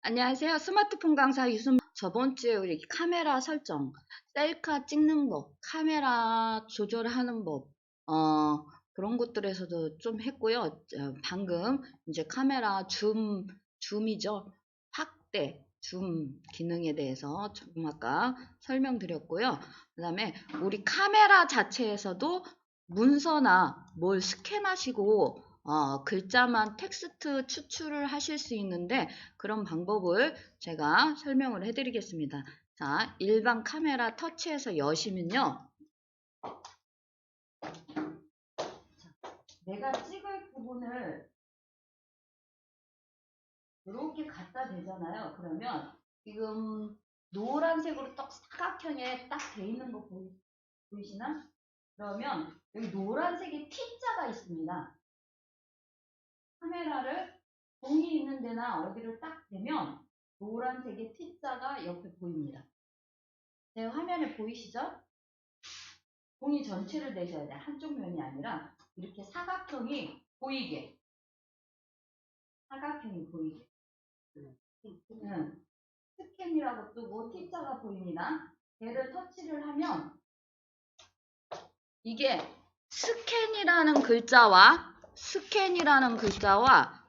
안녕하세요. 스마트폰 강사 저번 주에 우리 카메라 설정, 셀카 찍는 법, 카메라 조절하는 법, 그런 것들에서도 좀 했고요. 방금 이제 카메라 줌이죠. 확대, 줌 기능에 대해서 조금 아까 설명드렸고요. 그 다음에 우리 카메라 자체에서도 문서나 뭘 스캔하시고 글자만 텍스트 추출을 하실 수 있는데 그런 방법을 제가 설명을 해드리겠습니다. 자, 일반 카메라 터치해서 여시면요. 내가 찍을 부분을 이렇게 갖다 대잖아요. 그러면 지금 노란색으로 딱 사각형에 딱 돼 있는 거 보이시나? 그러면 여기 노란색의 T자가 있습니다. 카메라를 종이 있는 데나 어디를 딱 대면 노란색의 T자가 옆에 보입니다. 제 화면에 보이시죠? 종이 전체를 대셔야 돼. 한쪽 면이 아니라 이렇게 사각형이 보이게. 사각형이 보이게. 스캔이라고 뜨고 T자가 보입니다. 얘를 터치를 하면 이게 스캔이라는 글자와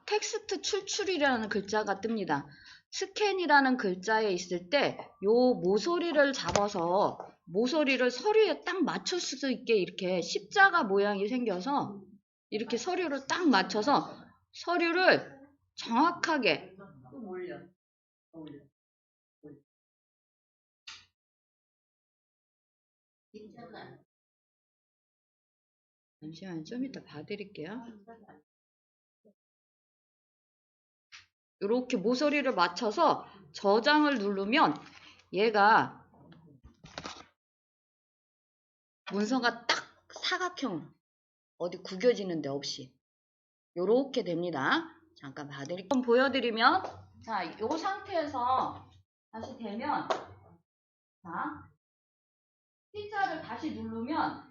텍스트 출출이라는 글자가 뜹니다. 스캔이라는 글자에 있을 때 요 모서리를 잡아서 모서리를 서류에 딱 맞출 수 있게 이렇게 십자가 모양이 생겨서 이렇게 서류를 딱 맞춰서 서류를 정확하게 잠시만요. 좀 이따 봐드릴게요. 이렇게 모서리를 맞춰서 저장을 누르면 얘가 문서가 딱 사각형 어디 구겨지는 데 없이 요렇게 됩니다. 잠깐 봐드릴게요. 좀 보여드리면 자, 이 상태에서 다시 되면 자, T자를 다시 누르면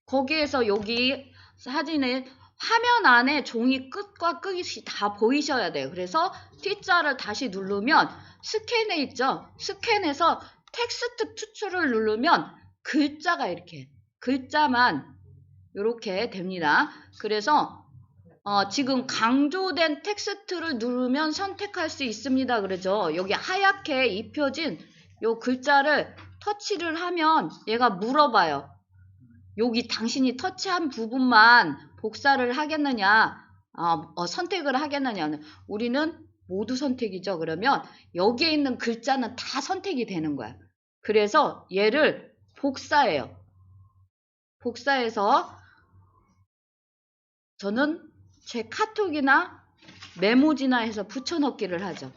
거기에서 여기 사진에 화면 안에 종이 끝과 끝이 다 보이셔야 돼요. 그래서 T자를 다시 누르면 스캔에 있죠. 스캔에서 텍스트 추출을 누르면 글자가 이렇게 글자만 이렇게 됩니다. 그래서 지금 강조된 텍스트를 누르면 선택할 수 있습니다. 그러죠. 여기 하얗게 입혀진 요 글자를 터치를 하면 얘가 물어봐요. 여기 당신이 터치한 부분만 복사를 하겠느냐, 선택을 하겠느냐는 우리는 모두 선택이죠. 그러면 여기에 있는 글자는 다 선택이 되는 거야. 그래서 얘를 복사해요. 복사해서 저는 제 카톡이나 메모지나 해서 붙여넣기를 하죠.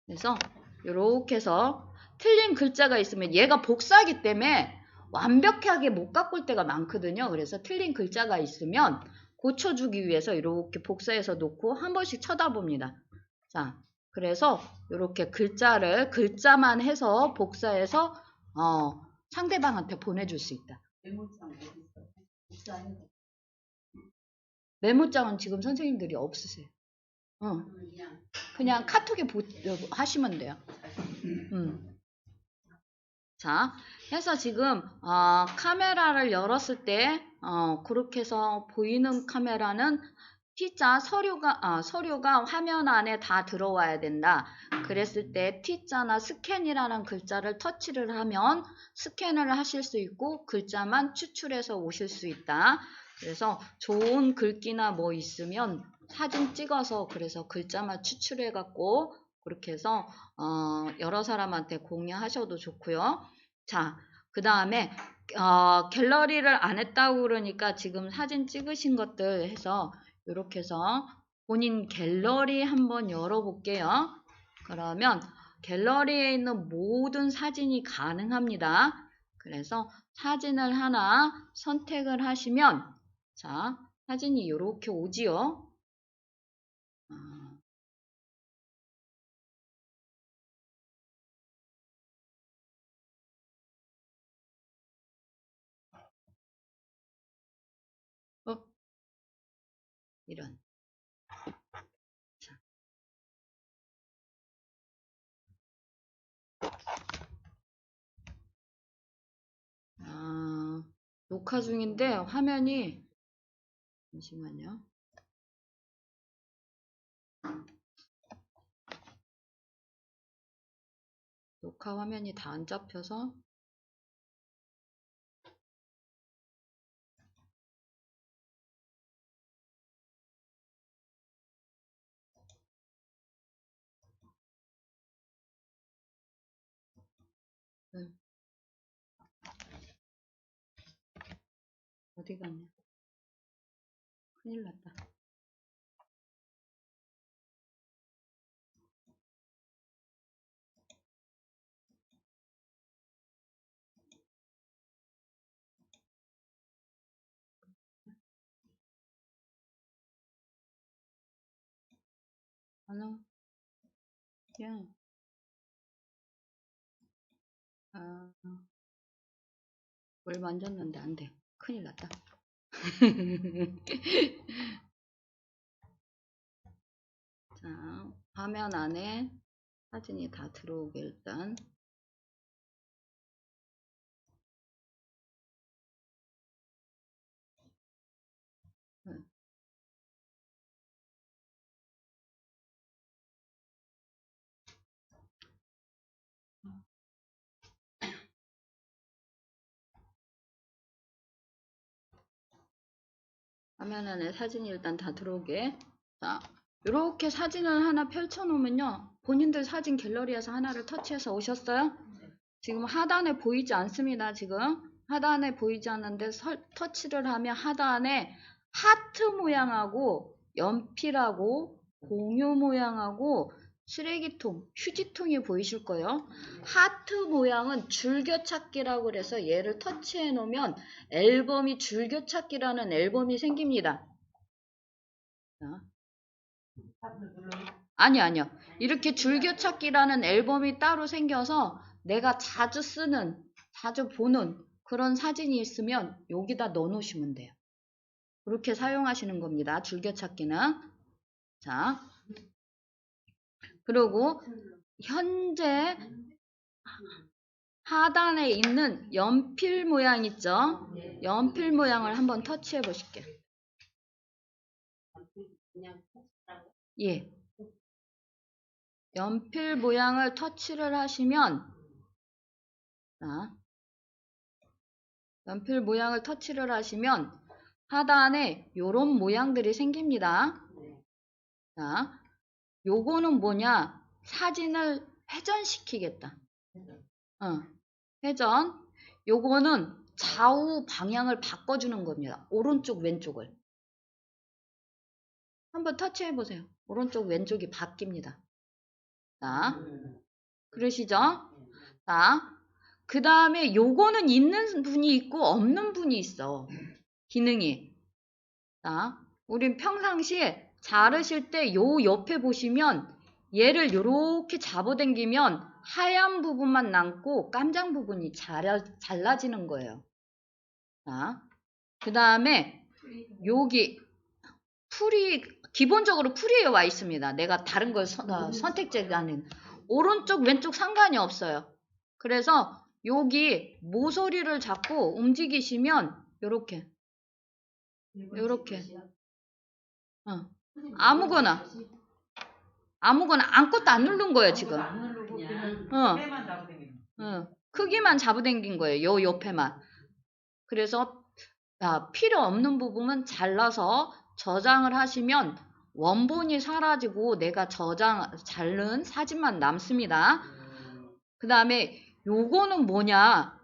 그래서 이렇게 해서 틀린 글자가 있으면 얘가 복사하기 때문에 완벽하게 못 바꿀 때가 많거든요. 그래서 틀린 글자가 있으면 고쳐주기 위해서 이렇게 복사해서 놓고 한 번씩 쳐다봅니다. 자, 그래서 이렇게 글자만 해서 복사해서 상대방한테 보내줄 수 있다. 메모장은 지금 선생님들이 없으세요. 그냥 카톡에 하시면 돼요. 자, 해서 지금 카메라를 열었을 때 그렇게 해서 보이는 카메라는 T자 서류가 화면 안에 다 들어와야 된다. 그랬을 때 T자나 스캔이라는 글자를 터치를 하면 스캔을 하실 수 있고 글자만 추출해서 오실 수 있다. 그래서 좋은 글귀나 뭐 있으면 사진 찍어서 그래서 글자만 추출해 갖고 그렇게 해서 여러 사람한테 공유하셔도 좋고요. 자, 그 다음에 갤러리를 안 했다고 그러니까 지금 사진 찍으신 것들 해서 이렇게 해서 본인 갤러리 한번 열어볼게요. 그러면 갤러리에 있는 모든 사진이 가능합니다. 그래서 사진을 하나 선택을 하시면 자, 사진이 이렇게 오지요. 이런 녹화 중인데 화면이 잠시만요. 녹화 화면이 다 안 잡혀서 어디 갔냐? 큰일 났다. 하나, 그냥 뭘 만졌는데 안 돼. 큰일 났다. 자, 화면 안에 사진이 다 들어오게 일단. 화면 안에 사진이 일단 다 들어오게. 자, 이렇게 사진을 하나 펼쳐 놓으면요. 본인들 사진 갤러리에서 하나를 터치해서 오셨어요? 지금 하단에 보이지 않습니다. 지금 하단에 보이지 않는데 터치를 하면 하단에 하트 모양하고 연필하고 공유 모양하고 쓰레기통, 휴지통이 보이실 거예요. 하트 모양은 줄겨찾기라고 그래서 얘를 터치해 놓으면 앨범이 줄겨찾기라는 앨범이 생깁니다. 자. 아니요. 이렇게 줄겨찾기라는 앨범이 따로 생겨서 내가 자주 쓰는, 자주 보는 그런 사진이 있으면 여기다 넣어 놓으시면 돼요. 그렇게 사용하시는 겁니다. 줄겨찾기는. 자, 그리고 현재 하단에 있는 연필 모양 있죠? 연필 모양을 한번 터치해 보실게요. 예. 연필 모양을 터치를 하시면, 자, 연필 모양을 터치를 하시면 하단에 요런 모양들이 생깁니다. 자, 요거는 뭐냐? 사진을 회전시키겠다. 회전. 요거는 좌우 방향을 바꿔주는 겁니다. 오른쪽, 왼쪽을. 한번 터치해 보세요. 오른쪽, 왼쪽이 바뀝니다. 자, 그러시죠? 자, 그 다음에 요거는 있는 분이 있고 없는 분이 있어. 기능이. 자, 우린 평상시에 자르실 때 요 옆에 보시면 얘를 요렇게 잡아당기면 하얀 부분만 남고 깜장 부분이 잘라지는 거예요. 자, 그 다음에 여기 풀이 기본적으로 풀이에 와 있습니다. 내가 다른 걸 선택제가는 오른쪽 왼쪽 상관이 없어요. 그래서 여기 모서리를 잡고 움직이시면 요렇게 아무거나 아무것도 안 누른 거예요 지금. 크기만 잡아당긴 거예요. 요 옆에만. 그래서 필요 없는 부분은 잘라서 저장을 하시면 원본이 사라지고 내가 자른 사진만 남습니다. 그 다음에 요거는 뭐냐?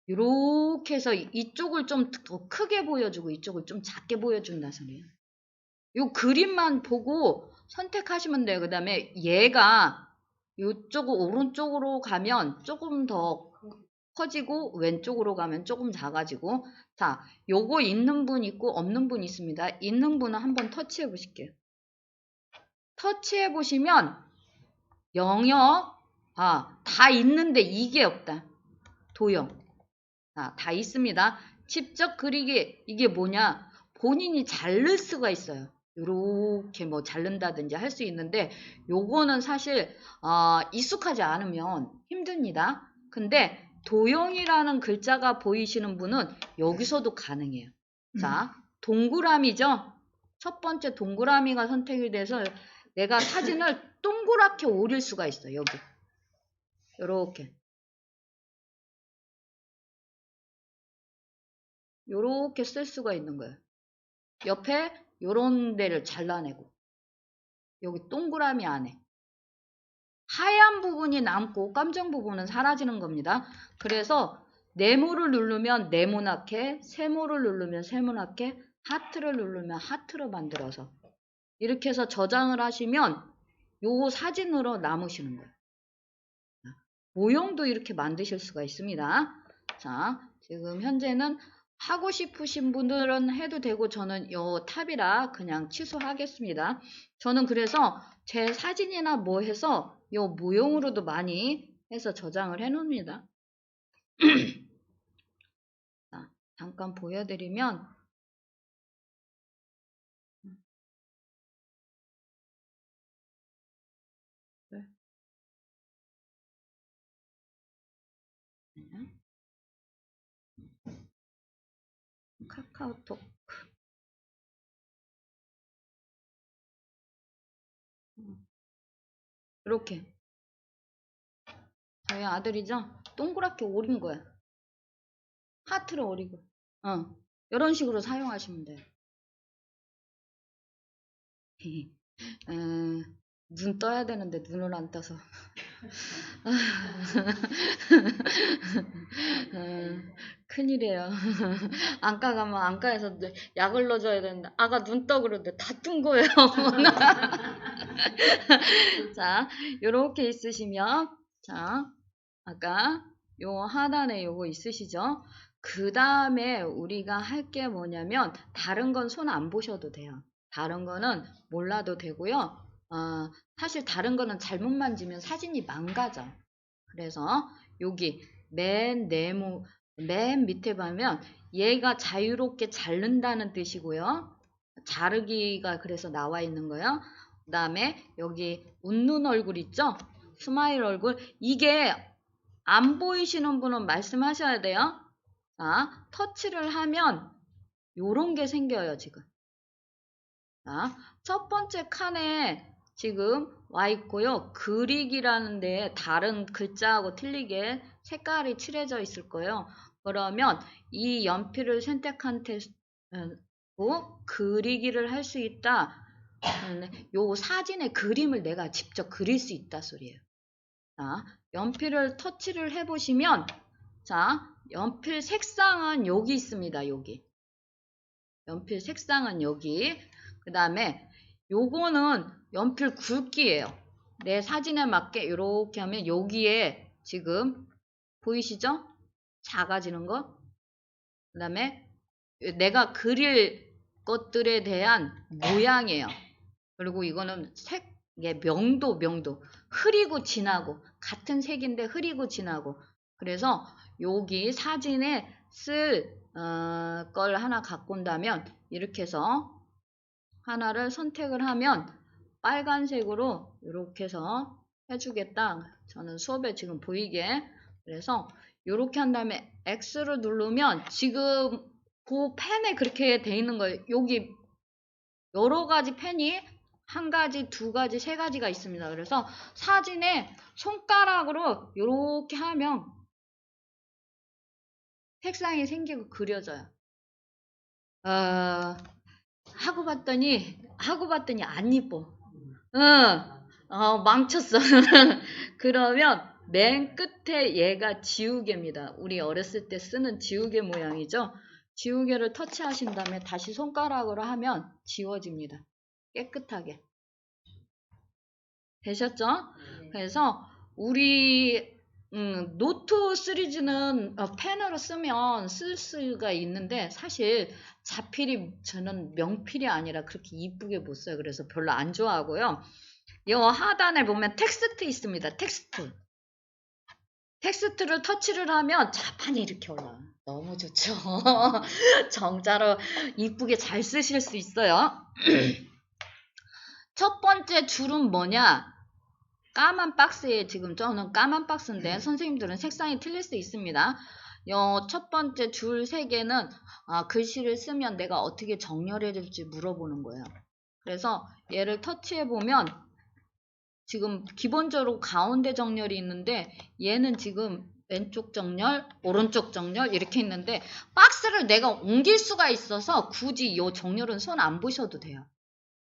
이렇게 해서 이쪽을 좀 더 크게 보여주고 이쪽을 좀 작게 보여준다 소리예요. 요 그림만 보고 선택하시면 돼요. 그 다음에 얘가 이쪽 오른쪽으로 가면 조금 더 커지고 왼쪽으로 가면 조금 작아지고. 자, 요거 있는 분 있고 없는 분 있습니다. 있는 분은 한번 터치해 보실게요. 터치해 보시면 영역 다 있는데 이게 없다. 도형 다 있습니다. 직접 그리기 이게 뭐냐? 본인이 자를 수가 있어요. 요렇게 뭐 자른다든지 할 수 있는데 요거는 사실 익숙하지 않으면 힘듭니다. 근데 도형이라는 글자가 보이시는 분은 여기서도 가능해요. 자, 동그라미죠? 첫 번째 동그라미가 선택이 돼서 내가 사진을 동그랗게 오릴 수가 있어. 여기. 요렇게. 요렇게 쓸 수가 있는 거예요. 옆에 요런 데를 잘라내고 여기 동그라미 안에 하얀 부분이 남고 검정 부분은 사라지는 겁니다. 그래서 네모를 누르면 네모나게, 세모를 누르면 세모나게, 하트를 누르면 하트로 만들어서 이렇게 해서 저장을 하시면 요 사진으로 남으시는 거예요. 모형도 이렇게 만드실 수가 있습니다. 자, 지금 현재는 하고 싶으신 분들은 해도 되고 저는 요 탑이라 그냥 취소하겠습니다. 저는 그래서 제 사진이나 뭐 해서 요 모형으로도 많이 해서 저장을 해 놓습니다. 자, 잠깐 보여드리면 카카오톡 이렇게 저희 아들이죠? 동그랗게 오린 거야. 하트를 오리고 이런 식으로 사용하시면 돼요. 눈 떠야 되는데 눈을 안 떠서 큰일이에요. 안과 가면 안과에서 약을 넣어줘야 되는데 아가 눈 떠 그러는데 다 뜬 거예요. 자, 요렇게 있으시면 자, 아까 요 하단에 요거 있으시죠? 그 다음에 우리가 할 게 뭐냐면 다른 건 손 안 보셔도 돼요. 다른 거는 몰라도 되고요. 사실 다른 거는 잘못 만지면 사진이 망가져. 그래서 여기 맨 밑에 보면 얘가 자유롭게 자른다는 뜻이고요. 자르기가 그래서 나와 있는 거예요. 그 다음에 여기 웃는 얼굴 있죠? 스마일 얼굴. 이게 안 보이시는 분은 말씀하셔야 돼요. 자, 터치를 하면 요런 게 생겨요, 지금. 자, 첫 번째 칸에 지금 와 있고요. 그리기라는 데 다른 글자하고 틀리게 색깔이 칠해져 있을 거예요. 그러면 이 연필을 선택한 그리기를 할 수 있다. 요 사진의 그림을 내가 직접 그릴 수 있다 소리예요. 자, 연필을 터치를 해보시면 자, 연필 색상은 여기 있습니다. 여기. 연필 색상은 여기. 그 다음에 요거는 연필 굵기예요. 내 사진에 맞게 이렇게 하면 여기에 지금 보이시죠? 작아지는 거. 그 다음에 내가 그릴 것들에 대한 모양이에요. 그리고 이거는 색의 명도. 흐리고 진하고 같은 색인데 흐리고 진하고. 그래서 여기 사진에 쓸 걸 하나 갖고 온다면 이렇게 해서 하나를 선택을 하면 빨간색으로 이렇게 해서 해주겠다. 저는 수업에 지금 보이게. 그래서 이렇게 한 다음에 X를 누르면 지금 그 펜에 그렇게 돼 있는 거예요. 여기 여러 가지 펜이 한 가지, 두 가지, 세 가지가 있습니다. 그래서 사진에 손가락으로 이렇게 하면 색상이 생기고 그려져요. 하고 봤더니 안 이뻐. 망쳤어. 그러면 맨 끝에 얘가 지우개입니다. 우리 어렸을 때 쓰는 지우개 모양이죠. 지우개를 터치하신 다음에 다시 손가락으로 하면 지워집니다. 깨끗하게. 되셨죠? 그래서 우리 노트 시리즈는 펜으로 쓰면 쓸 수가 있는데 사실 자필이 저는 명필이 아니라 그렇게 이쁘게 못 써요. 그래서 별로 안 좋아하고요. 이 하단에 보면 텍스트 있습니다. 텍스트를 터치를 하면 자판이 이렇게 올라와요. 너무 좋죠. 정자로 이쁘게 잘 쓰실 수 있어요. 첫 번째 줄은 뭐냐? 까만 박스에 지금 저는 까만 박스인데 선생님들은 색상이 틀릴 수 있습니다. 첫 번째 줄 3개는 글씨를 쓰면 내가 어떻게 정렬해야 될지 물어보는 거예요. 그래서 얘를 터치해 보면 지금 기본적으로 가운데 정렬이 있는데 얘는 지금 왼쪽 정렬, 오른쪽 정렬 이렇게 있는데 박스를 내가 옮길 수가 있어서 굳이 이 정렬은 손 안 보셔도 돼요.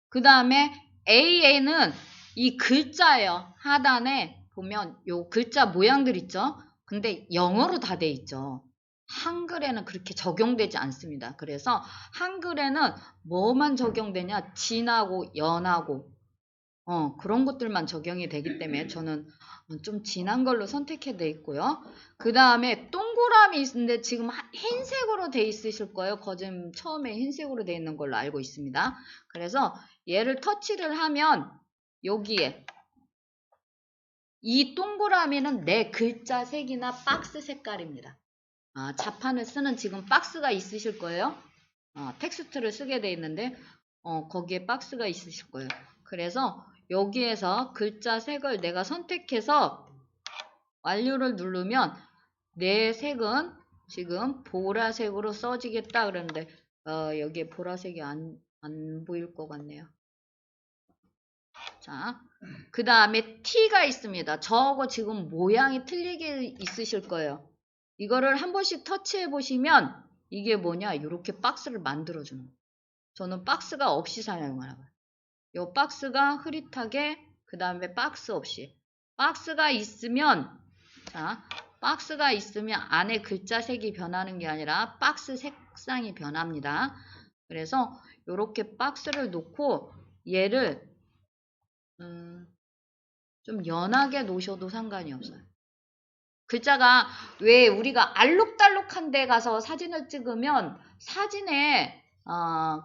그 다음에 A에는 이 글자예요. 하단에 보면 요 글자 모양들 있죠. 근데 영어로 다 돼 있죠. 한글에는 그렇게 적용되지 않습니다. 그래서 한글에는 뭐만 적용되냐? 진하고 연하고 그런 것들만 적용이 되기 때문에 저는 좀 진한 걸로 선택해 돼 있고요. 그 다음에 동그라미 있는데 지금 흰색으로 돼 있으실 거예요. 거즘 처음에 흰색으로 돼 있는 걸로 알고 있습니다. 그래서 얘를 터치를 하면 여기에 이 동그라미는 내 글자 색이나 박스 색깔입니다. 자판을 쓰는 지금 박스가 있으실 거예요. 텍스트를 쓰게 돼 있는데 거기에 박스가 있으실 거예요. 그래서 여기에서 글자 색을 내가 선택해서 완료를 누르면 내 색은 지금 보라색으로 써지겠다 그러는데 여기에 보라색이 안 보일 것 같네요. 자, 그 다음에 T가 있습니다. 저거 지금 모양이 틀리게 있으실 거예요. 이거를 한 번씩 터치해 보시면 이게 뭐냐, 이렇게 박스를 만들어주는 거예요. 저는 박스가 없이 사용하는 거예요. 이 박스가 흐릿하게, 그 다음에 박스 없이. 박스가 있으면, 자, 박스가 있으면 안에 글자 색이 변하는 게 아니라 박스 색상이 변합니다. 그래서 이렇게 박스를 놓고 얘를 좀 연하게 놓으셔도 상관이 없어요. 글자가 왜 우리가 알록달록한 데 가서 사진을 찍으면 사진에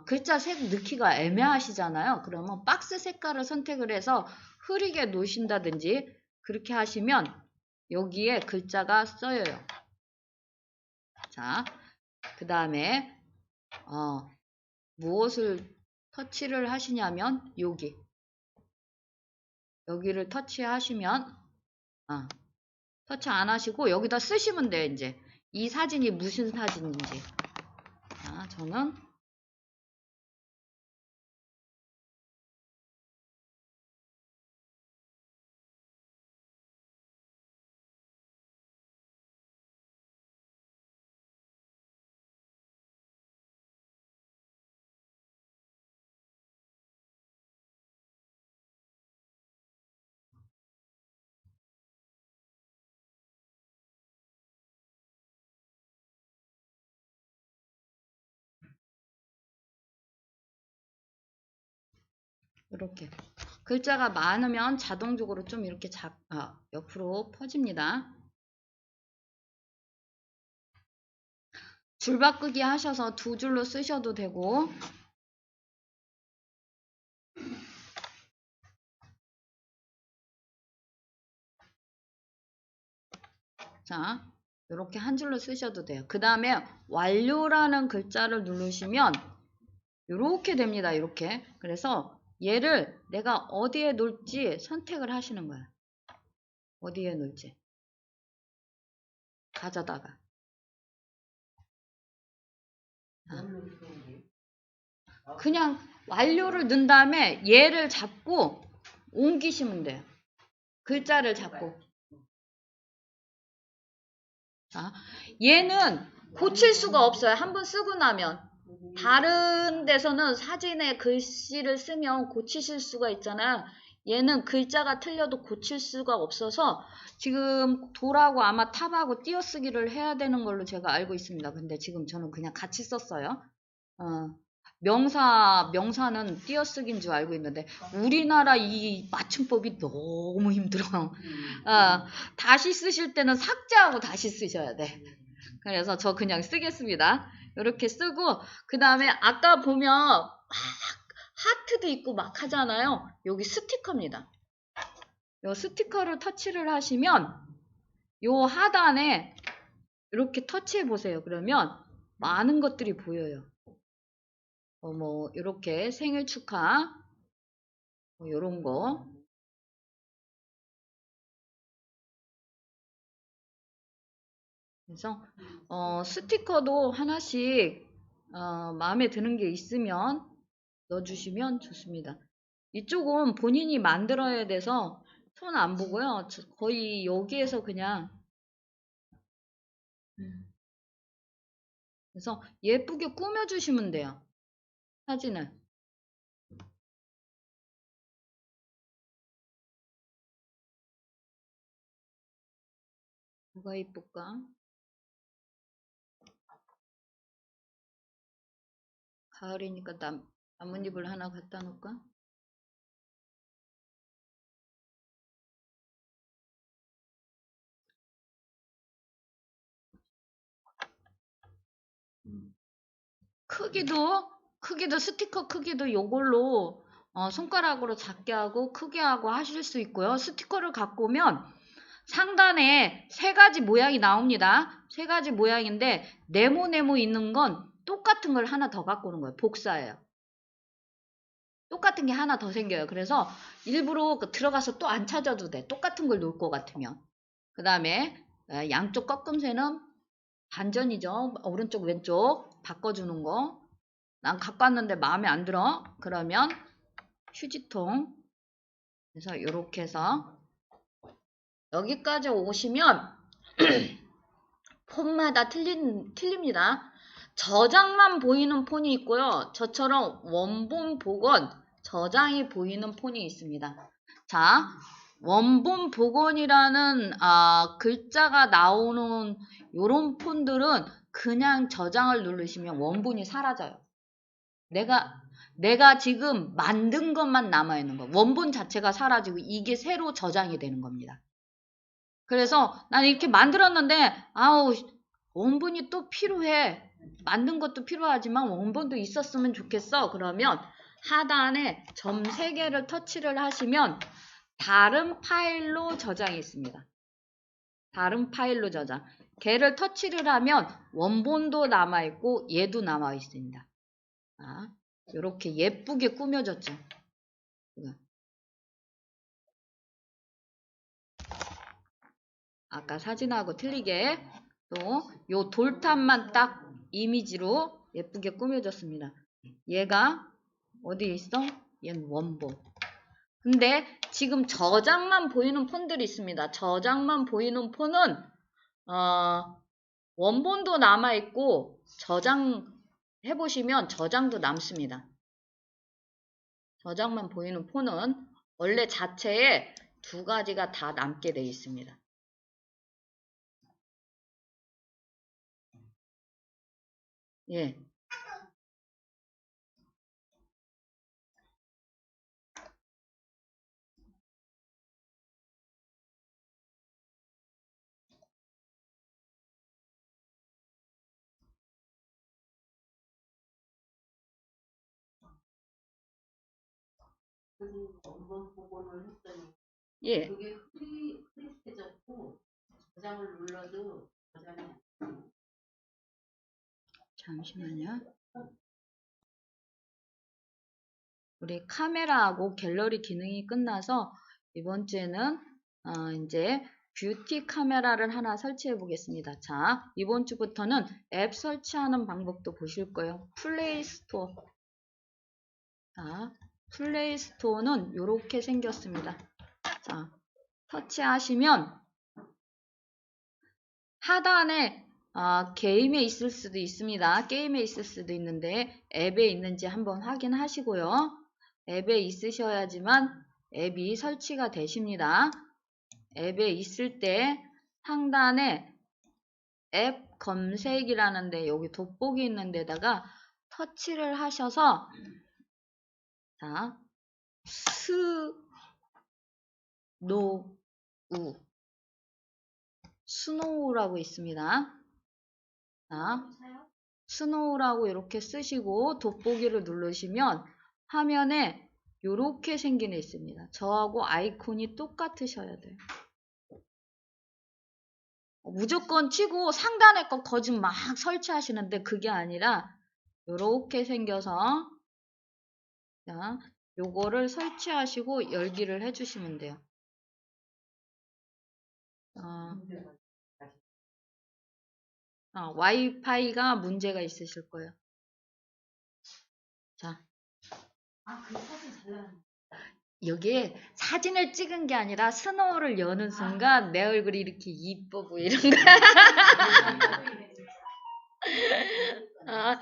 글자 색 넣기가 애매하시잖아요. 그러면 박스 색깔을 선택을 해서 흐리게 놓으신다든지 그렇게 하시면 여기에 글자가 써요. 자, 그 다음에 무엇을 터치를 하시냐면 여기를 터치하시면 터치 안 하시고 여기다 쓰시면 돼요. 이제 이 사진이 무슨 사진인지. 자, 저는 이렇게 글자가 많으면 자동적으로 좀 이렇게 옆으로 퍼집니다. 줄바꾸기 하셔서 2줄로 쓰셔도 되고, 자, 이렇게 한 줄로 쓰셔도 돼요. 그 다음에 완료라는 글자를 누르시면 이렇게 됩니다. 이렇게. 그래서 얘를 내가 어디에 놓을지 선택을 하시는 거예요. 어디에 놓을지. 가져다가. 그냥 완료를 넣은 다음에 얘를 잡고 옮기시면 돼요. 글자를 잡고. 자, 얘는 고칠 수가 없어요. 한번 쓰고 나면. 다른 데서는 사진에 글씨를 쓰면 고치실 수가 있잖아요. 얘는 글자가 틀려도 고칠 수가 없어서 지금 돌하고 아마 탑하고 띄어쓰기를 해야 되는 걸로 제가 알고 있습니다. 근데 지금 저는 그냥 같이 썼어요. 명사는 띄어쓰기인 줄 알고 있는데 우리나라 이 맞춤법이 너무 힘들어요. 다시 쓰실 때는 삭제하고 다시 쓰셔야 돼. 그래서 저 그냥 쓰겠습니다. 이렇게 쓰고 그 다음에 아까 보면 하트도 있고 막 하잖아요. 여기 스티커입니다. 이 스티커를 터치를 하시면 이 하단에 이렇게 터치해 보세요. 그러면 많은 것들이 보여요. 뭐 이렇게 생일 축하 이런 거 그래서 스티커도 하나씩 마음에 드는 게 있으면 넣어주시면 좋습니다. 이쪽은 본인이 만들어야 돼서 손 안 보고요. 거의 여기에서 그냥 그래서 예쁘게 꾸며주시면 돼요. 사진을. 뭐가 이쁠까? 가을이니까 나뭇잎을 하나 갖다 놓을까? 크기도 스티커 크기도 요걸로 손가락으로 작게 하고 크게 하고 하실 수 있고요. 스티커를 갖고 오면 상단에 세 가지 모양이 나옵니다. 세 가지 모양인데 네모네모 있는 건 똑같은 걸 하나 더 갖고 오는 거예요. 복사예요. 똑같은 게 하나 더 생겨요. 그래서 일부러 들어가서 또 안 찾아도 돼. 똑같은 걸 놓을 것 같으면. 그 다음에 양쪽 꺾음새는 반전이죠. 오른쪽 왼쪽 바꿔주는 거. 난 갖고 왔는데 마음에 안 들어. 그러면 휴지통. 그래서 이렇게 해서 여기까지 오시면 폰마다 틀립니다. 저장만 보이는 폰이 있고요. 저처럼 원본 복원, 저장이 보이는 폰이 있습니다. 자, 원본 복원이라는 글자가 나오는 요런 폰들은 그냥 저장을 누르시면 원본이 사라져요. 내가 지금 만든 것만 남아있는 거. 원본 자체가 사라지고 이게 새로 저장이 되는 겁니다. 그래서 난 이렇게 만들었는데 아우 원본이 또 필요해. 만든 것도 필요하지만 원본도 있었으면 좋겠어. 그러면 하단에 점 3개를 터치를 하시면 다른 파일로 저장이 있습니다. 다른 파일로 저장. 걔를 터치를 하면 원본도 남아있고 얘도 남아있습니다. 이렇게 예쁘게 꾸며졌죠. 아까 사진하고 틀리게 또 요 돌탑만 딱 이미지로 예쁘게 꾸며졌습니다. 얘가 어디에 있어? 얘는 원본. 근데 지금 저장만 보이는 폰들이 있습니다. 저장만 보이는 폰은 원본도 남아있고 저장 해보시면 저장도 남습니다. 저장만 보이는 폰은 원래 자체에 2가지가 다 남게 되어 있습니다. 예. 원본 복원을 했더니 예. 그게 흐릿해졌고 저장을 눌러도 저장이 잠시만요. 우리 카메라하고 갤러리 기능이 끝나서 이번 주에는 이제 뷰티 카메라를 하나 설치해 보겠습니다. 자, 이번 주부터는 앱 설치하는 방법도 보실 거예요. 플레이스토어. 자, 플레이스토어는 이렇게 생겼습니다. 자, 터치하시면 하단에 게임에 있을 수도 있습니다. 게임에 있을 수도 있는데 앱에 있는지 한번 확인하시고요. 앱에 있으셔야지만 앱이 설치가 되십니다. 앱에 있을 때 상단에 앱 검색이라는 데 여기 돋보기 있는 데다가 터치를 하셔서 자, 스노우라고 있습니다. 자, 스노우라고 이렇게 쓰시고 돋보기를 누르시면 화면에 이렇게 생긴 애 있습니다. 저하고 아이콘이 똑같으셔야 돼요. 무조건 치고 상단에 거 거짓 막 설치하시는데 그게 아니라 이렇게 생겨서 자, 요거를 설치하시고 열기를 해주시면 돼요. 와이파이가 문제가 있으실 거예요. 자, 그 사진 잘 나왔네. 여기에 사진을 찍은 게 아니라 스노우를 여는 순간 내 얼굴이 이렇게 이뻐 보이는 거야. 아,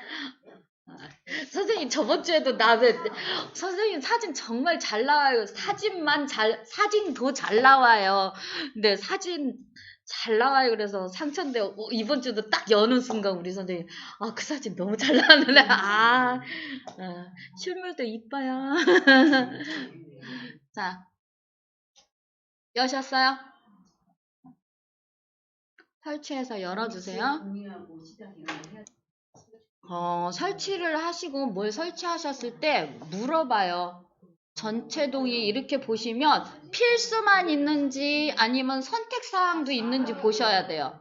선생님 저번 주에도 선생님 사진 정말 잘 나와요. 사진도 잘 나와요. 근데 사진 잘 나와요. 그래서 상처인데 이번 주도 딱 여는 순간 우리 선생님 그 사진 너무 잘 나왔는데 실물도 이뻐요. 자, 여셨어요? 설치해서 열어주세요. 설치를 하시고 뭘 설치하셨을 때 물어봐요. 전체동이 이렇게 보시면 필수만 있는지 아니면 선택사항도 있는지 보셔야 돼요.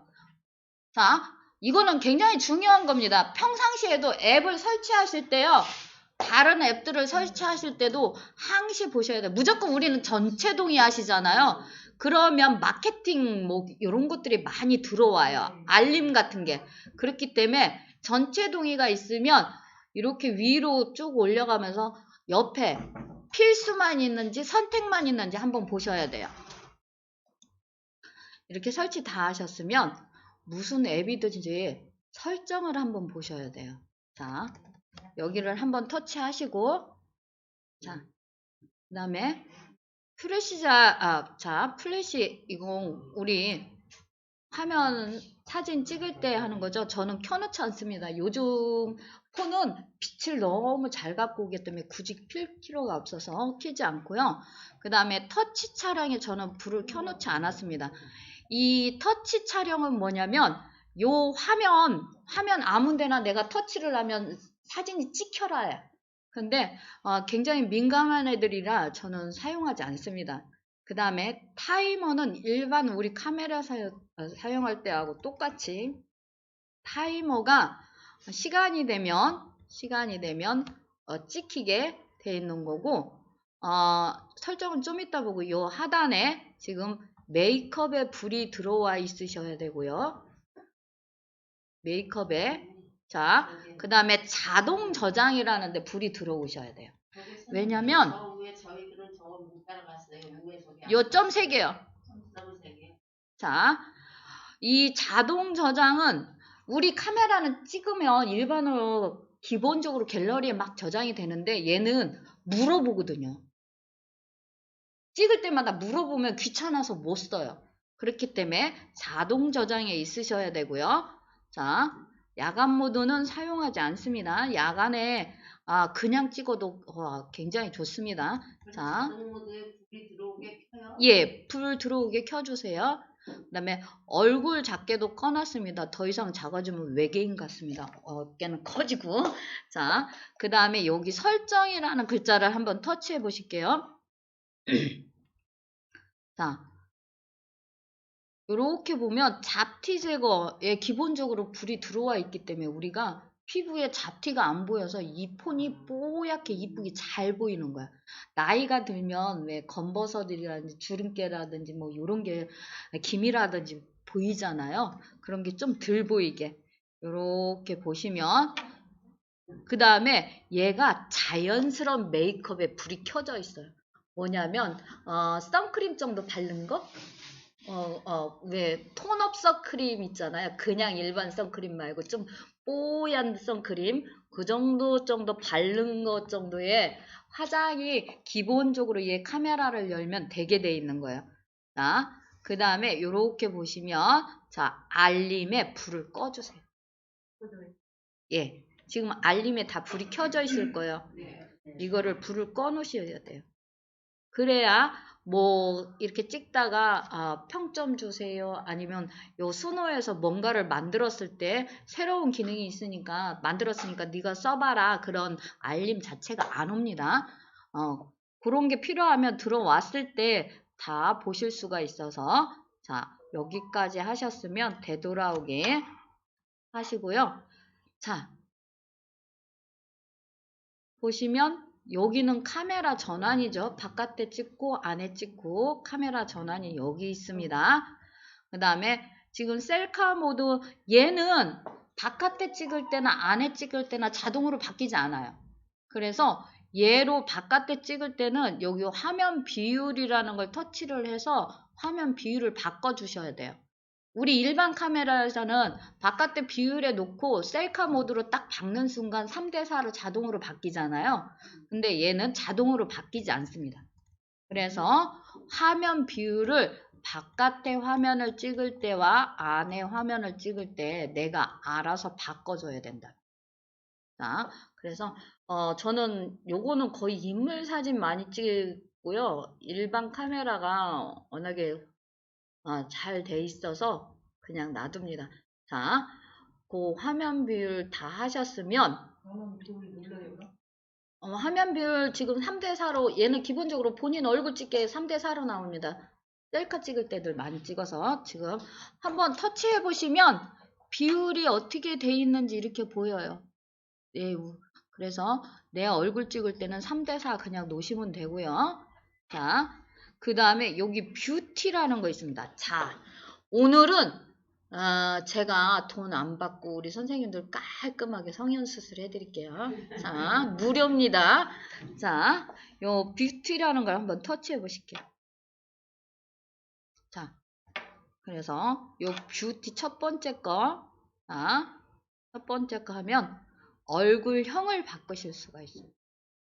자, 이거는 굉장히 중요한 겁니다. 평상시에도 앱을 설치하실 때요. 다른 앱들을 설치하실 때도 항시 보셔야 돼요. 무조건 우리는 전체 동의하시잖아요. 그러면 마케팅 뭐 이런 것들이 많이 들어와요. 알림 같은 게. 그렇기 때문에 전체 동의가 있으면 이렇게 위로 쭉 올려가면서 옆에 필수만 있는지 선택만 있는지 한번 보셔야 돼요. 이렇게 설치 다 하셨으면 무슨 앱이든지 설정을 한번 보셔야 돼요. 자, 여기를 한번 터치하시고, 자, 그 다음에 플래시 이거 우리 화면 사진 찍을 때 하는 거죠. 저는 켜놓지 않습니다. 요즘 폰은 빛을 너무 잘 갖고 오기 때문에 굳이 킬 필요가 없어서 켜지 않고요. 그 다음에 터치 촬영에 저는 불을 켜놓지 않았습니다. 이 터치 촬영은 뭐냐면 요 화면 아무 데나 내가 터치를 하면 사진이 찍혀라요. 근데 굉장히 민감한 애들이라 저는 사용하지 않습니다. 그 다음에 타이머는 일반 우리 카메라 사용할 때하고 똑같이 타이머가 시간이 되면 찍히게 돼 있는 거고 설정은 좀 이따 보고 요 하단에 지금 메이크업에 불이 들어와 있으셔야 되고요. 메이크업에 자, 그 다음에 자동 저장이라는데 불이 들어오셔야 돼요. 왜냐면 요 점 3개요. 자, 이 자동 저장은 우리 카메라는 찍으면 일반으로 기본적으로 갤러리에 막 저장이 되는데 얘는 물어보거든요. 찍을 때마다 물어보면 귀찮아서 못 써요. 그렇기 때문에 자동 저장에 있으셔야 되고요. 자, 야간 모드는 사용하지 않습니다. 야간에 그냥 찍어도 굉장히 좋습니다. 자, 불이 들어오게 켜요? 예, 불 들어오게 켜주세요. 그 다음에 얼굴 작게도 꺼놨습니다. 더 이상 작아지면 외계인 같습니다. 어깨는 커지고. 자, 그 다음에 여기 설정이라는 글자를 한번 터치해 보실게요. 자, 이렇게 보면 잡티 제거에 기본적으로 불이 들어와 있기 때문에 우리가 피부에 잡티가 안 보여서 이 폰이 뽀얗게 이쁘게 잘 보이는 거야. 나이가 들면 왜 검버섯이라든지 주름깨라든지 뭐 이런 게 기미라든지 보이잖아요. 그런 게 좀 덜 보이게 이렇게 보시면 그 다음에 얘가 자연스러운 메이크업에 불이 켜져 있어요. 뭐냐면 선크림 정도 바른 거? 왜 톤업 선크림 있잖아요. 그냥 일반 선크림 말고 좀 뽀얀 선크림 그 정도 바른 것 정도의 화장이 기본적으로 얘 카메라를 열면 되게 돼 있는 거예요. 자, 그 다음에 이렇게 보시면 자, 알림에 불을 꺼주세요. 예, 지금 알림에 다 불이 켜져 있을 거예요. 이거를 불을 꺼 놓으셔야 돼요. 그래야 뭐 이렇게 찍다가 평점 주세요 아니면 요 수노에서 뭔가를 만들었을 때 새로운 기능이 있으니까 만들었으니까 네가 써봐라 그런 알림 자체가 안 옵니다. 그런 게 필요하면 들어왔을 때 다 보실 수가 있어서 자, 여기까지 하셨으면 되돌아오게 하시고요. 자, 보시면 여기는 카메라 전환이죠. 바깥에 찍고 안에 찍고 카메라 전환이 여기 있습니다. 그 다음에 지금 셀카 모드 얘는 바깥에 찍을 때나 안에 찍을 때나 자동으로 바뀌지 않아요. 그래서 얘로 바깥에 찍을 때는 여기 화면 비율이라는 걸 터치를 해서 화면 비율을 바꿔주셔야 돼요. 우리 일반 카메라에서는 바깥에 비율에 놓고 셀카 모드로 딱 박는 순간 3대4로 자동으로 바뀌잖아요. 근데 얘는 자동으로 바뀌지 않습니다. 그래서 화면 비율을 바깥의 화면을 찍을 때와 안의 화면을 찍을 때 내가 알아서 바꿔줘야 된다. 자, 그래서 저는 요거는 거의 인물 사진 많이 찍고요. 일반 카메라가 워낙에 잘 돼 있어서 그냥 놔둡니다. 자, 그 화면 비율 다 하셨으면 화면 비율 지금 3대4로 얘는 기본적으로 본인 얼굴 찍기에 3대4로 나옵니다. 셀카 찍을 때들 많이 찍어서 지금 한번 터치해 보시면 비율이 어떻게 돼 있는지 이렇게 보여요. 네, 그래서 내 얼굴 찍을 때는 3대4 그냥 놓으시면 되고요. 자, 그 다음에 여기 뷰티라는 거 있습니다. 자, 오늘은 제가 돈 안 받고 우리 선생님들 깔끔하게 성형수술 해드릴게요. 자, 무료입니다. 자, 요 뷰티라는 걸 한번 터치해 보실게요. 자, 그래서 요 뷰티 첫 번째 거, 첫 번째 거 하면 얼굴형을 바꾸실 수가 있어요.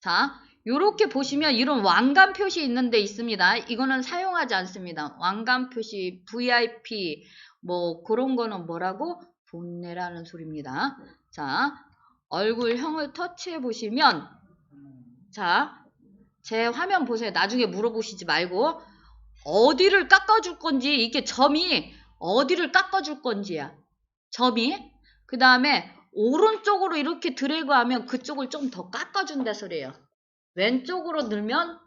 자, 요렇게 보시면 이런 왕관 표시 있는 데 있습니다. 이거는 사용하지 않습니다. 왕관 표시, VIP, 뭐 그런 거는 뭐라고? 돈 내라는 소리입니다. 자, 얼굴형을 터치해 보시면 자, 제 화면 보세요. 나중에 물어보시지 말고 어디를 깎아줄 건지 이게 점이 어디를 깎아줄 건지야. 점이. 그 다음에 오른쪽으로 이렇게 드래그하면 그쪽을 좀 더 깎아준다 소리예요. 왼쪽으로 넣으면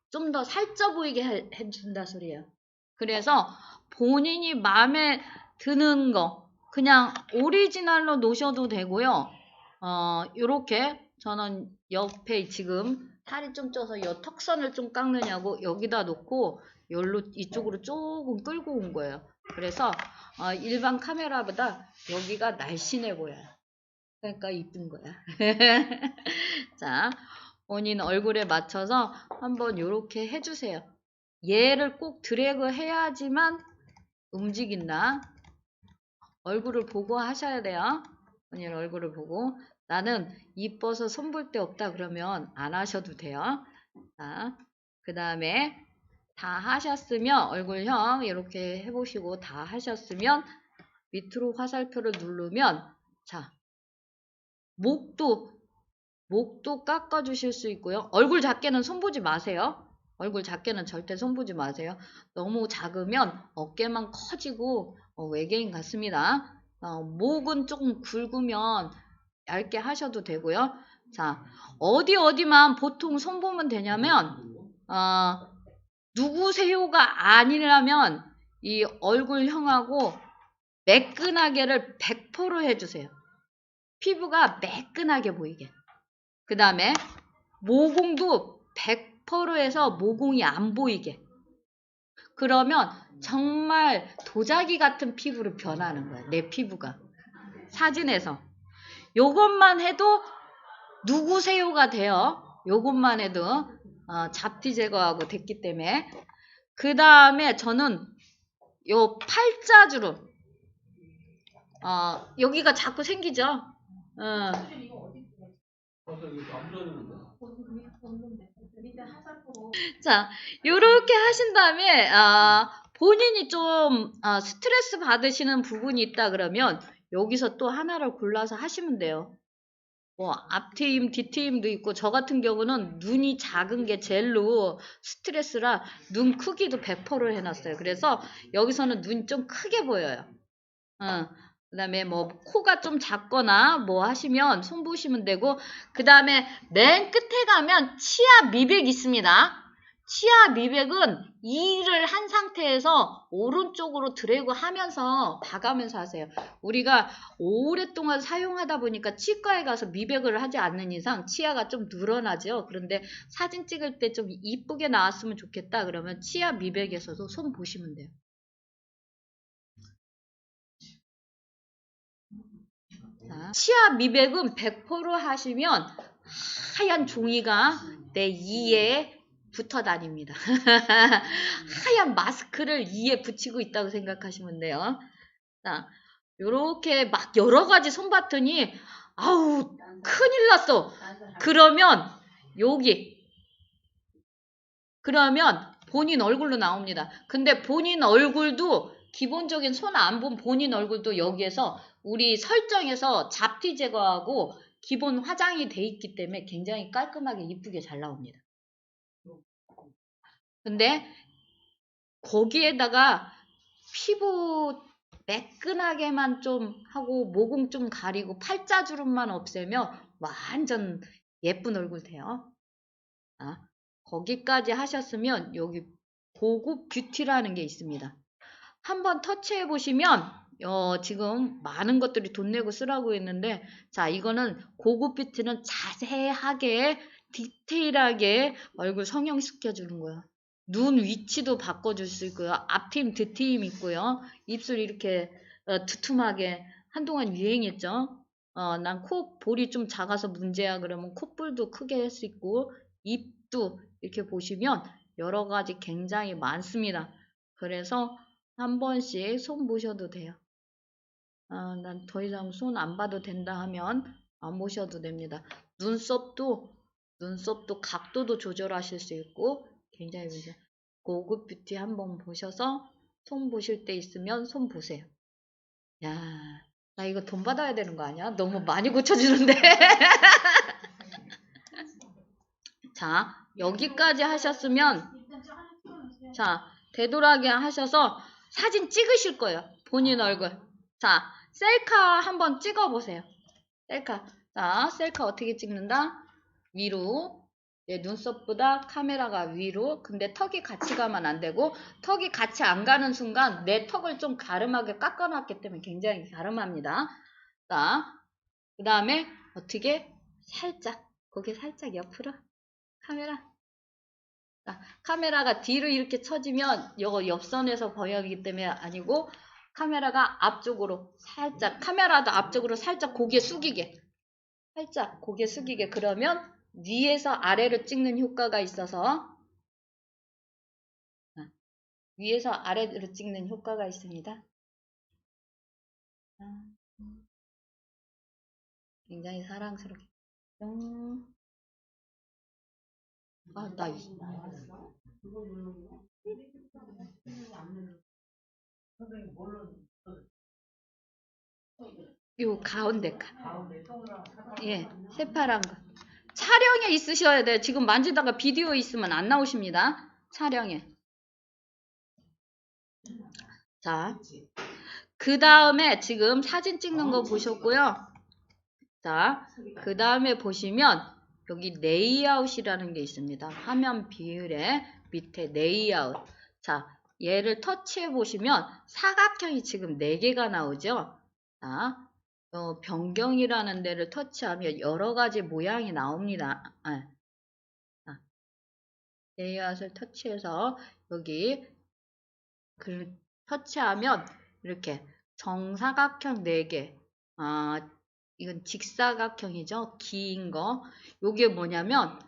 좀 더 살쪄 보이게 해준다 소리예요. 그래서 본인이 마음에 드는 거 그냥 오리지널로 놓으셔도 되고요. 요렇게 저는 옆에 지금 살이 좀 쪄서 이 턱선을 좀 깎느냐고 여기다 놓고 여기로 이쪽으로 조금 끌고 온 거예요. 그래서 일반 카메라보다 여기가 날씬해 보여요. 그러니까 이쁜 거야. 자, 본인 얼굴에 맞춰서 한번 이렇게 해주세요. 얘를 꼭 드래그 해야지만 움직인다. 얼굴을 보고 하셔야 돼요. 본인 얼굴을 보고. 나는 이뻐서 손볼 데 없다 그러면 안 하셔도 돼요. 자, 그 다음에 다 하셨으면 얼굴형 이렇게 해보시고 다 하셨으면 밑으로 화살표를 누르면 자, 목도 깎아주실 수 있고요. 얼굴 작게는 손보지 마세요. 얼굴 작게는 절대 손보지 마세요. 너무 작으면 어깨만 커지고 외계인 같습니다. 목은 조금 굵으면 얇게 하셔도 되고요. 자, 어디만 보통 손보면 되냐면 누구세요가 아니라면 이 얼굴형하고 매끈하게를 100% 해주세요. 피부가 매끈하게 보이게. 그 다음에 모공도 100% 해서 모공이 안 보이게. 그러면 정말 도자기 같은 피부로 변하는 거야. 내 피부가. 사진에서. 요것만 해도 누구세요가 돼요. 요것만 해도 잡티 제거하고 됐기 때문에. 그 다음에 저는 요 팔자주름. 여기가 자꾸 생기죠. 자, 요렇게 하신 다음에 본인이 좀 스트레스 받으시는 부분이 있다 그러면 여기서 또 하나를 골라서 하시면 돼요. 뭐 앞트임, 뒤트임도 있고 저 같은 경우는 눈이 작은 게 젤로 스트레스라 눈 크기도 100% 해놨어요. 그래서 여기서는 눈이 좀 크게 보여요. 그 다음에 뭐 코가 좀 작거나 뭐 하시면 손 보시면 되고 그 다음에 맨 끝에 가면 치아 미백 있습니다. 치아 미백은 일을 한 상태에서 오른쪽으로 드래그 하면서 봐가면서 하세요. 우리가 오랫동안 사용하다 보니까 치과에 가서 미백을 하지 않는 이상 치아가 좀 늘어나죠. 그런데 사진 찍을 때 좀 이쁘게 나왔으면 좋겠다 그러면 치아 미백에서도 손 보시면 돼요. 자, 치아 미백은 100% 하시면 하얀 종이가 내 이에 붙어 다닙니다. 하얀 마스크를 이에 붙이고 있다고 생각하시면 돼요. 자, 요렇게 막 여러 가지 손봤더니 아우 큰일 났어. 그러면 여기 그러면 본인 얼굴로 나옵니다. 근데 본인 얼굴도 기본적인 손 안 본 본인 얼굴도 여기에서 우리 설정에서 잡티 제거하고 기본 화장이 돼 있기 때문에 굉장히 깔끔하게 이쁘게 잘 나옵니다. 근데 거기에다가 피부 매끈하게만 좀 하고 모공 좀 가리고 팔자주름만 없애면 완전 예쁜 얼굴 돼요. 거기까지 하셨으면 여기 고급 뷰티라는 게 있습니다. 한번 터치해 보시면 지금 많은 것들이 돈 내고 쓰라고 했는데 자 이거는 고급 뷰티는 자세하게 디테일하게 얼굴 성형시켜 주는 거예요. 눈 위치도 바꿔줄 수 있고요. 앞팀 뒷팀 있고요. 입술 이렇게 두툼하게 한동안 유행했죠. 난 콧볼이 좀 작아서 문제야 그러면 콧볼도 크게 할 수 있고 입도 이렇게 보시면 여러 가지 굉장히 많습니다. 그래서 한 번씩 손 보셔도 돼요. 난 더 이상 손 안 봐도 된다 하면 안 보셔도 됩니다. 눈썹도 각도도 조절하실 수 있고 굉장히 고급 뷰티 한번 보셔서 손 보실 때 있으면 손 보세요. 야, 나 이거 돈 받아야 되는 거 아니야? 너무 많이 고쳐주는데. 자, 여기까지 하셨으면 자, 되돌아게 하셔서 사진 찍으실 거예요. 본인 얼굴. 자, 셀카 한번 찍어보세요. 셀카. 자, 셀카 어떻게 찍는다? 위로. 내 눈썹보다 카메라가 위로. 근데 턱이 같이 가면 안 되고 턱이 같이 안 가는 순간 내 턱을 좀 가름하게 깎아놨기 때문에 굉장히 가름합니다. 자, 그 다음에 어떻게? 살짝. 고개 살짝 옆으로. 카메라. 자, 카메라가 뒤로 이렇게 쳐지면 이거 옆선에서 보여지기 때문에 아니고 카메라가 앞쪽으로 살짝 카메라도 앞쪽으로 살짝 고개 숙이게 살짝 고개 숙이게 그러면 위에서 아래로 찍는 효과가 있어서 위에서 아래로 찍는 효과가 있습니다. 굉장히 사랑스럽게 나 요 가운데 예, 새파란 거. 촬영에 있으셔야 돼요. 지금 만지다가 비디오 있으면 안 나오십니다. 촬영에. 자, 그 다음에 지금 사진 찍는 거 보셨고요. 자, 그 다음에 보시면 여기 레이아웃이라는 게 있습니다. 화면 비율에 밑에 레이아웃. 자, 얘를 터치해 보시면 사각형이 지금 4개가 나오죠. 자, 변경이라는 데를 터치하면 여러 가지 모양이 나옵니다. 레이아웃을 터치해서 여기 터치하면 이렇게 정사각형 4개. 이건 직사각형이죠. 긴 거. 요게 뭐냐면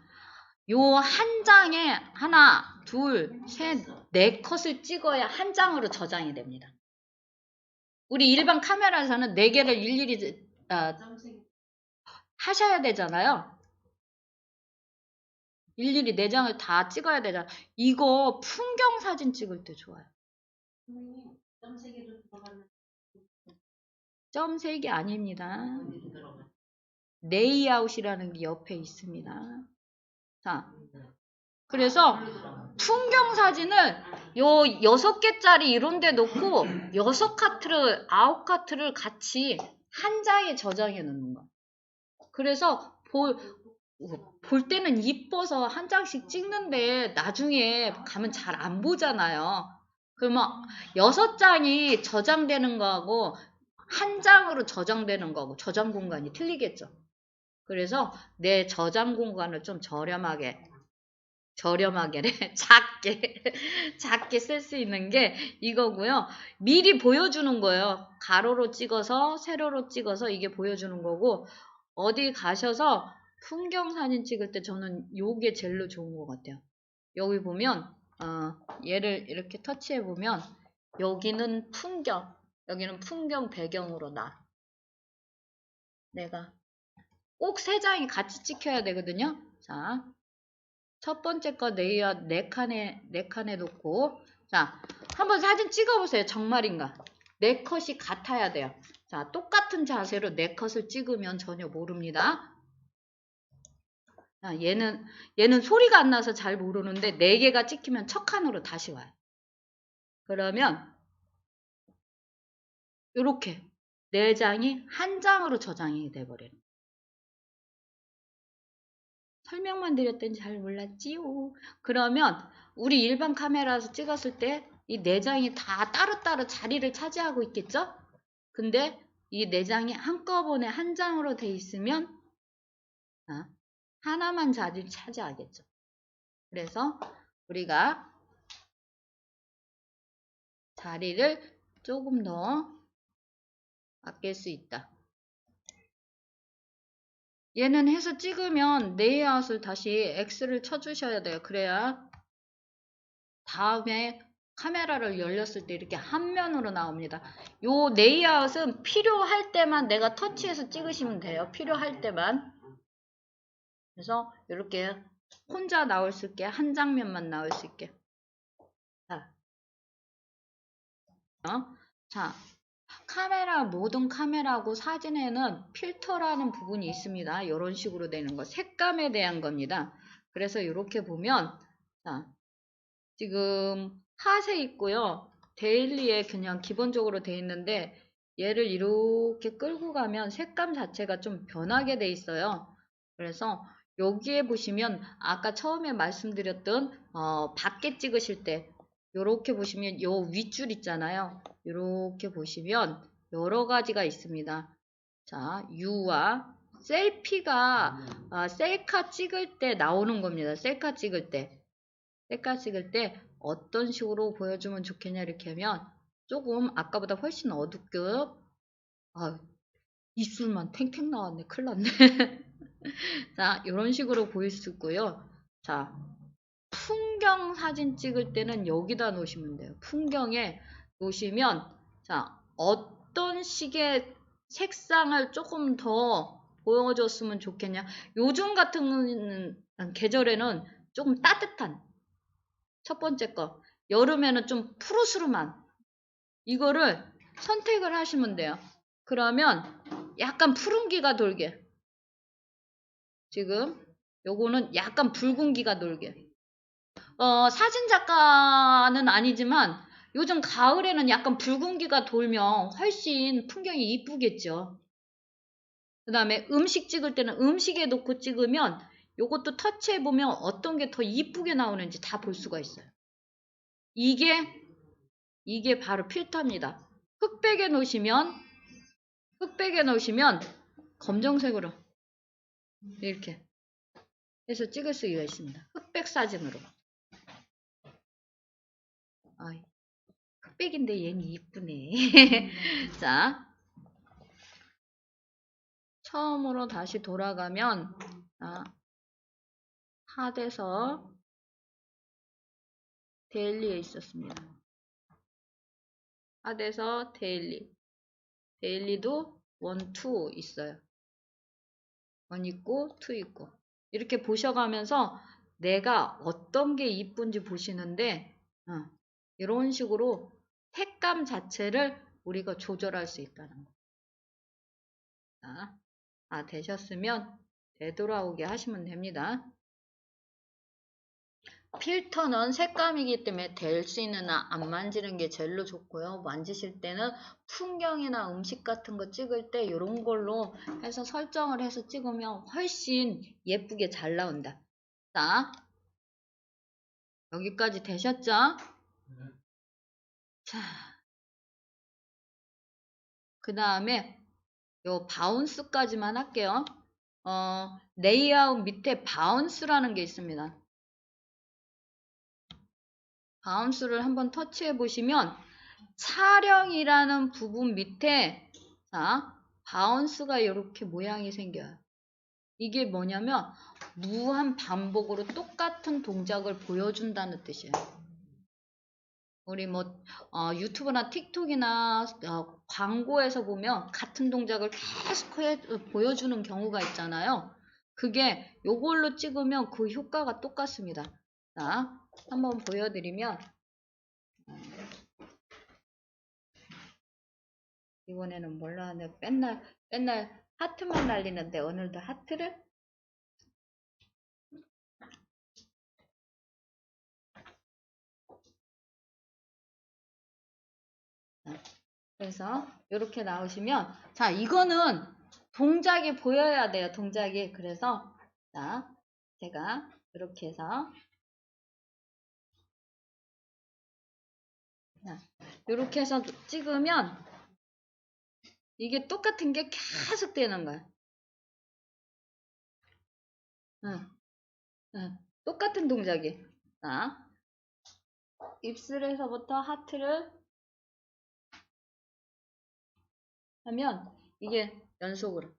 요 한 장에 하나, 둘, 셋, 4컷을 찍어야 한 장으로 저장이 됩니다. 우리 일반 카메라에서는 4개를 일일이 하셔야 되잖아요. 일일이 4장을 다 찍어야 되잖아요. 이거 풍경 사진 찍을 때 좋아요. 점 3개 아닙니다. 레이아웃이라는 게 옆에 있습니다. 자, 그래서 풍경 사진을 요 6개짜리 이런 데 놓고 6카트를 9카트를 같이 한 장에 저장해 놓는 거. 그래서 볼 때는 이뻐서 한 장씩 찍는데 나중에 가면 잘 안 보잖아요. 그러면 6장이 저장되는 거하고 한 장으로 저장되는 거하고 저장 공간이 틀리겠죠. 그래서 내 저장 공간을 좀 저렴하게 저렴하게래. 작게 쓸 수 있는 게 이거고요. 미리 보여주는 거예요. 가로로 찍어서 세로로 찍어서 이게 보여주는 거고, 어디 가셔서 풍경 사진 찍을 때 저는 요게 제일로 좋은 것 같아요. 여기 보면 얘를 이렇게 터치해 보면 여기는 풍경 배경으로 내가 꼭 세 장이 같이 찍혀야 되거든요. 자, 첫 번째 거 레이어 네 칸에 놓고, 자, 한번 사진 찍어보세요. 정말인가? 네 컷이 같아야 돼요. 자, 똑같은 자세로 네 컷을 찍으면 전혀 모릅니다. 자, 얘는 소리가 안 나서 잘 모르는데 네 개가 찍히면 첫 칸으로 다시 와요. 그러면 이렇게 네 장이 한 장으로 저장이 돼버려요. 설명만 드렸더니 잘 몰랐지요. 그러면 우리 일반 카메라에서 찍었을 때 이 네 장이 다 따로따로 자리를 차지하고 있겠죠? 근데 이 네 장이 한꺼번에 한 장으로 돼 있으면 하나만 자리를 차지하겠죠. 그래서 우리가 자리를 조금 더 아낄 수 있다. 얘는 해서 찍으면 레이아웃을 다시 X를 쳐주셔야 돼요. 그래야 다음에 카메라를 열렸을 때 이렇게 한 면으로 나옵니다. 요 레이아웃은 필요할 때만 내가 터치해서 찍으시면 돼요. 필요할 때만. 그래서 이렇게 혼자 나올 수 있게 한 장면만 나올 수 있게. 자, 모든 카메라하고 사진에는 필터라는 부분이 있습니다. 이런 식으로 되는 거. 색감에 대한 겁니다. 그래서 이렇게 보면, 자, 지금 핫에 있고요. 데일리에 그냥 기본적으로 돼 있는데 얘를 이렇게 끌고 가면 색감 자체가 좀 변하게 돼 있어요. 그래서 여기에 보시면 아까 처음에 말씀드렸던 밖에 찍으실 때 이렇게 보시면 요 윗줄 있잖아요. 이렇게 보시면 여러 가지가 있습니다. 자, U와 셀카 찍을 때 나오는 겁니다. 셀카 찍을 때 어떤 식으로 보여주면 좋겠냐 이렇게 하면 조금 아까보다 훨씬 어둡게 입술만 탱탱 나왔네. 큰일 났네. 자, 이런 식으로 보일 수 있고요. 자, 풍경 사진 찍을 때는 여기다 놓으시면 돼요. 풍경에 놓으시면 자, 어떤 식의 색상을 조금 더 보여줬으면 좋겠냐. 요즘 같은 계절에는 조금 따뜻한 첫 번째 거. 여름에는 좀 푸르스름한 이거를 선택을 하시면 돼요. 그러면 약간 푸른기가 돌게. 지금 요거는 약간 붉은기가 돌게. 사진 작가는 아니지만 요즘 가을에는 약간 붉은기가 돌면 훨씬 풍경이 이쁘겠죠. 그 다음에 음식 찍을 때는 음식에 놓고 찍으면 요것도 터치해보면 어떤 게 더 이쁘게 나오는지 다 볼 수가 있어요. 이게 바로 필터입니다. 흑백에 놓으시면 검정색으로 이렇게 해서 찍을 수가 있습니다. 흑백 사진으로. 흑백인데 얘는 이쁘네. 자, 처음으로 다시 돌아가면 핫에서 데일리에 있었습니다. 핫에서 데일리도 1, 2 있어요. 1 있고 2 있고 이렇게 보셔가면서 내가 어떤 게 이쁜지 보시는데 이런 식으로 색감 자체를 우리가 조절할 수 있다는 거. 자, 되셨으면 되돌아오게 하시면 됩니다. 필터는 색감이기 때문에 될 수 있는 안 만지는 게 제일로 좋고요. 만지실 때는 풍경이나 음식 같은 거 찍을 때 이런 걸로 해서 설정을 해서 찍으면 훨씬 예쁘게 잘 나온다. 자, 여기까지 되셨죠? 자, 그 다음에 요 바운스까지만 할게요. 레이아웃 밑에 바운스라는 게 있습니다. 바운스를 한번 터치해 보시면 촬영이라는 부분 밑에 자, 바운스가 이렇게 모양이 생겨요. 이게 뭐냐면 무한 반복으로 똑같은 동작을 보여준다는 뜻이에요. 우리 뭐 유튜브나 틱톡이나 광고에서 보면 같은 동작을 계속 보여주는 경우가 있잖아요. 그게 요걸로 찍으면 그 효과가 똑같습니다. 자, 한번 보여드리면 이번에는 뭘로 하냐? 맨날 하트만 날리는데 오늘도 하트를? 그래서 이렇게 나오시면 자, 이거는 동작이 보여야 돼요. 동작이. 그래서 자, 제가 이렇게 해서 이렇게 해서 찍으면 이게 똑같은 게 계속 되는 거야. 응, 응. 똑같은 동작이. 자, 입술에서부터 하트를 하면 이게 연속으로.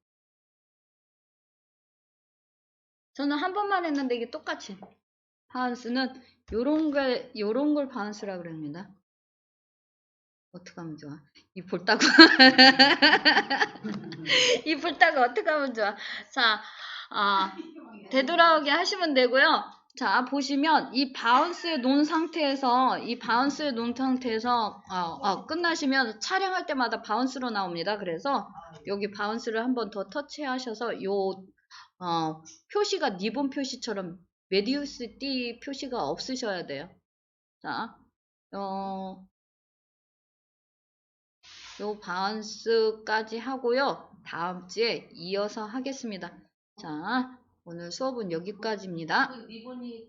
저는 한 번만 했는데 이게 똑같이. 바운스는 요런 걸 바운스라 그럽니다. 어떻게 하면 좋아? 이 볼따구. 이 볼따구 어떻게 하면 좋아? 자, 되돌아오게 하시면 되고요. 자, 보시면 이 바운스에 놓은 상태에서 끝나시면 촬영할 때마다 바운스로 나옵니다. 그래서 여기 바운스를 한 번 더 터치하셔서 요 표시가 리본 표시처럼 메디우스 D 표시가 없으셔야 돼요. 자, 요 바운스까지 하고요. 다음 주에 이어서 하겠습니다. 자, 오늘 수업은 여기까지입니다. 그 리본이